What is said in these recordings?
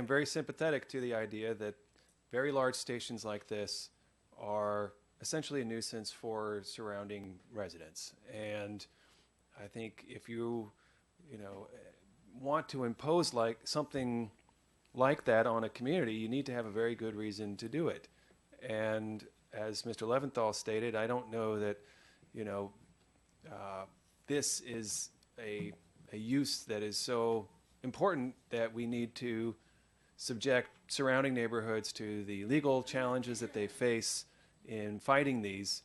am very sympathetic to the idea that very large stations like this are essentially a nuisance for surrounding residents. And I think if you know, want to impose like something like that on a community, you need to have a very good reason to do it. And as Mr. Leventhal stated, I don't know that, you know, this is a use that is so important that we need to subject surrounding neighborhoods to the legal challenges that they face in fighting these,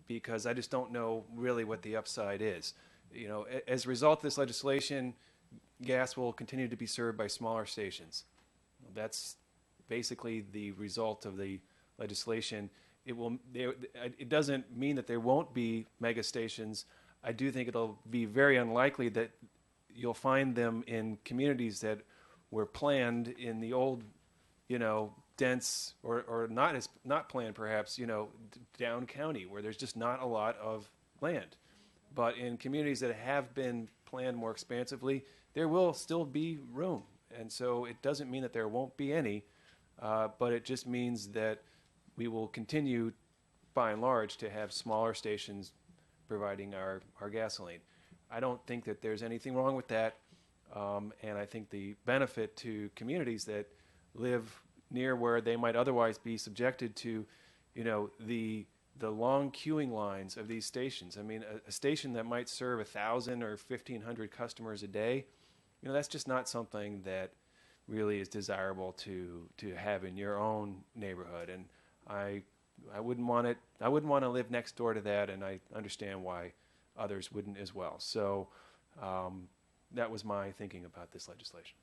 because I just don't know really what the upside is. You know, as a result of this legislation, gas will continue to be served by smaller stations. That's basically the result of the legislation. It doesn't mean that there won't be mega stations. I do think it'll be very unlikely that you'll find them in communities that were planned in the old, you know, dense or not planned perhaps, you know, down county where there's just not a lot of land. But in communities that have been planned more expansively, there will still be room. And so it doesn't mean that there won't be any, but it just means that we will continue, by and large, to have smaller stations providing our gasoline. I don't think that there's anything wrong with that. And I think the benefit to communities that live near where they might otherwise be subjected to, you know, the long queuing lines of these stations. I mean, a station that might serve 1,000 or 1,500 customers a day, you know, that's just not something that really is desirable to have in your own neighborhood. And I wouldn't want it. I wouldn't want to live next door to that, and I understand why others wouldn't as well. So that was my thinking about this legislation.